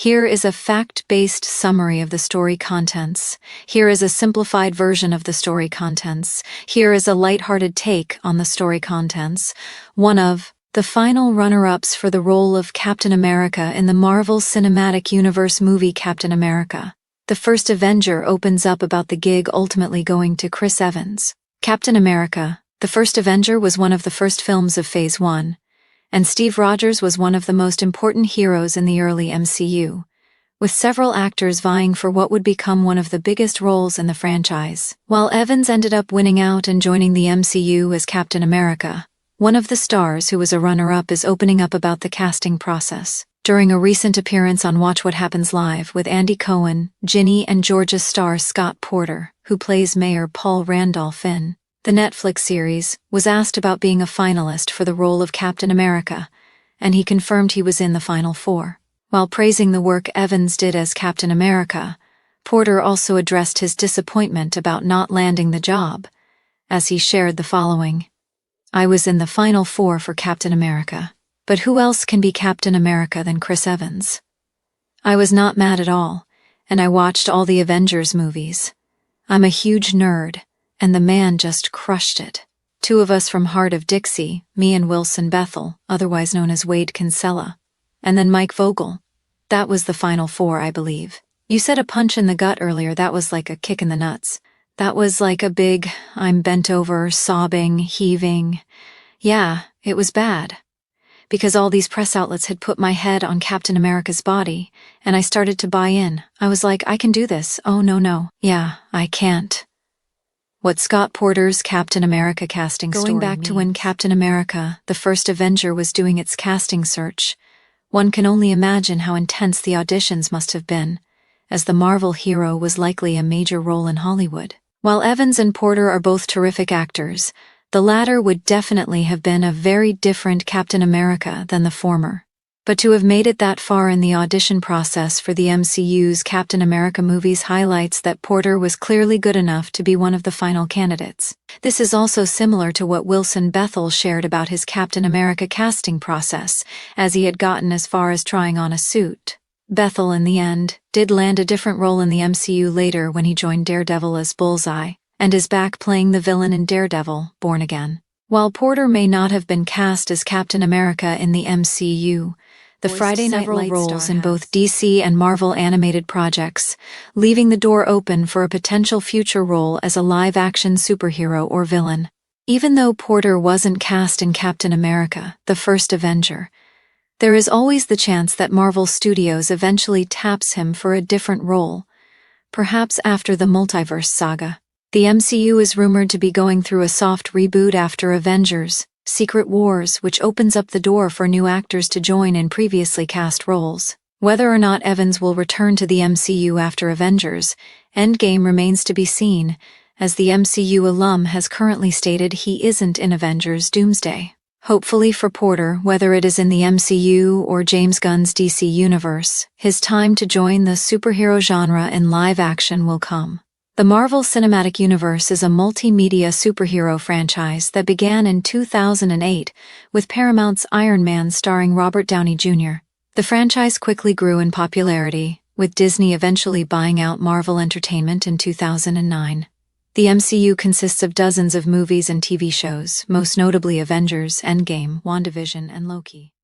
Here is a fact-based summary of the story contents. Here is a simplified version of the story contents. Here is a lighthearted take on the story contents. One of the final runner-ups for the role of Captain America in the Marvel Cinematic Universe movie Captain America. The First Avenger opens up about the gig ultimately going to Chris Evans. Captain America, The First Avenger was one of the first films of Phase 1, and Steve Rogers was one of the most important heroes in the early MCU, with several actors vying for what would become one of the biggest roles in the franchise. While Evans ended up winning out and joining the MCU as Captain America, one of the stars who was a runner-up is opening up about the casting process. During a recent appearance on Watch What Happens Live with Andy Cohen, Ginny and Georgia star Scott Porter, who plays Mayor Paul Randolph-Finn, the Netflix series, was asked about being a finalist for the role of Captain America, and he confirmed he was in the final four. While praising the work Evans did as Captain America, Porter also addressed his disappointment about not landing the job, as he shared the following. "I was in the final four for Captain America, but who else can be Captain America than Chris Evans? I was not mad at all, and I watched all the Avengers movies. I'm a huge nerd, and the man just crushed it. Two of us from Heart of Dixie, me and Wilson Bethel, otherwise known as Wade Kinsella, and then Mike Vogel. That was the final four, I believe. You said a punch in the gut earlier. That was like a kick in the nuts. That was like a big, I'm bent over, sobbing, heaving. Yeah, it was bad. Because all these press outlets had put my head on Captain America's body, and I started to buy in. I was like, I can do this. Oh, no. Yeah, I can't." What Scott Porter's Captain America casting story means. Going back to when Captain America, The First Avenger, was doing its casting search, one can only imagine how intense the auditions must have been, as the Marvel hero was likely a major role in Hollywood. While Evans and Porter are both terrific actors, the latter would definitely have been a very different Captain America than the former. But to have made it that far in the audition process for the MCU's Captain America movies highlights that Porter was clearly good enough to be one of the final candidates. This is also similar to what Wilson Bethel shared about his Captain America casting process, as he had gotten as far as trying on a suit. Bethel, in the end, did land a different role in the MCU later when he joined Daredevil as Bullseye, and is back playing the villain in Daredevil, Born Again. While Porter may not have been cast as Captain America in the MCU, the Friday Night Lights roles in both DC and Marvel animated projects, leaving the door open for a potential future role as a live-action superhero or villain. Even though Porter wasn't cast in Captain America, The First Avenger, there is always the chance that Marvel Studios eventually taps him for a different role, perhaps after the multiverse saga. The MCU is rumored to be going through a soft reboot after Avengers: Secret Wars, which opens up the door for new actors to join in previously cast roles. Whether or not Evans will return to the MCU after Avengers Endgame remains to be seen, as the MCU alum has currently stated he isn't in Avengers Doomsday. Hopefully for Porter, whether it is in the MCU or James Gunn's DC universe, his time to join the superhero genre in live action will come. The Marvel Cinematic Universe is a multimedia superhero franchise that began in 2008 with Paramount's Iron Man starring Robert Downey Jr. The franchise quickly grew in popularity, with Disney eventually buying out Marvel Entertainment in 2009. The MCU consists of dozens of movies and TV shows, most notably Avengers, Endgame, WandaVision, and Loki.